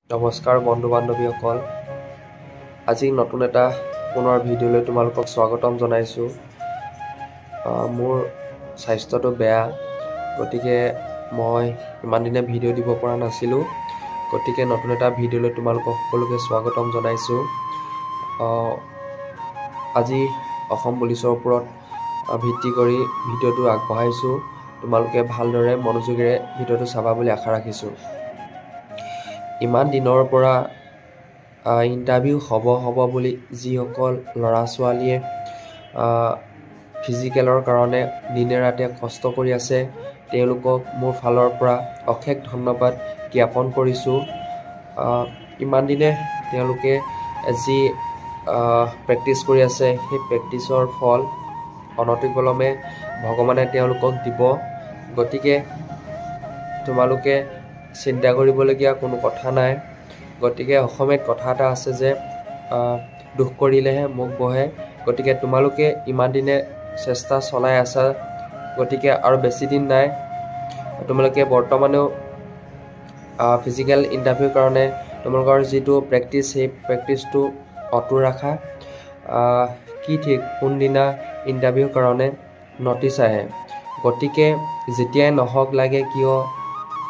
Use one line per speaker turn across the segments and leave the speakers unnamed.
নমস্কাৰ বন্ধু বান্ধৱীসকল, আজি নতুন এটা পুনৰ ভিডিঅ'লৈ তোমালোকক স্বাগতম জনাইছোঁ। মোৰ স্বাস্থ্যটো বেয়া, গতিকে মই ইমান দিনে ভিডিঅ' দিব পৰা নাছিলোঁ। গতিকে নতুন এটা ভিডিঅ'লৈ তোমালোকক সকলোকে স্বাগতম জনাইছোঁ। আজি অসম পুলিচৰ ওপৰত ভিত্তি কৰি ভিডিঅ'টো আগবঢ়াইছোঁ। তোমালোকে ভালদৰে মনোযোগেৰে ভিডিঅ'টো চাবা বুলি আশা ৰাখিছোঁ। ইমান দিনৰ পৰা ইণ্টাৰভিউ হ'ব বুলি যিসকল ল'ৰা ছোৱালীয়ে ফিজিকেলৰ কাৰণে দিনে ৰাতিয়ে কষ্ট কৰি আছে, তেওঁলোকক মোৰ ফালৰ পৰা অশেষ ধন্যবাদ জ্ঞাপন কৰিছোঁ। ইমান দিনে তেওঁলোকে যি প্ৰেক্টিছ কৰি আছে, সেই প্ৰেক্টিছৰ ফল অনতিপলমে ভগৱানে তেওঁলোকক দিব। গতিকে তোমালোকে চিন্তা কৰিবলগীয়া কোনো কথা নাই। গতিকে অসমীয়াত কথা এটা আছে যে দুখ কৰিলেহে মুখ বহে। গতিকে তোমালোকে ইমান দিনে চেষ্টা চলাই আছা, গতিকে আৰু বেছি দিন নাই। তোমালোকে বৰ্তমানেও ফিজিকেল ইণ্টাৰভিউৰ কাৰণে তোমালোকৰ যিটো প্ৰেক্টিছ, সেই প্ৰেক্টিছটো অটুট ৰাখা। কি ঠিক কোনদিনা ইণ্টাৰভিউৰ কাৰণে নটিচ আহে। গতিকে যেতিয়াই নহওক লাগে কিয়,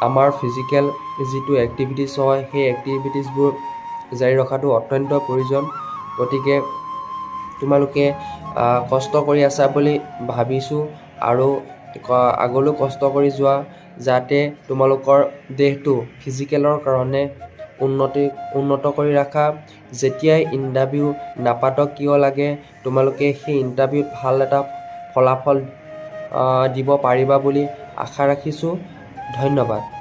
আমাৰ ফিজিকেল যিটো এক্টিভিটিছ হয়, সেই এক্টিভিটিছবোৰ জাৰি ৰখাটো অত্যন্ত প্ৰয়োজন। গতিকে তোমালোকে কষ্ট কৰি আছা বুলি ভাবিছোঁ, আৰু আগলৈও কষ্ট কৰি যোৱা, যাতে তোমালোকৰ দেহটো ফিজিকেলৰ কাৰণে উন্নত কৰি ৰাখা। যেতিয়াই ইণ্টাৰভিউ নাপাতক কিয় লাগে, তোমালোকে সেই ইণ্টাৰভিউত ভাল এটা ফলাফল দিব পাৰিবা বুলি আশা ৰাখিছোঁ। ধন্যবাদ।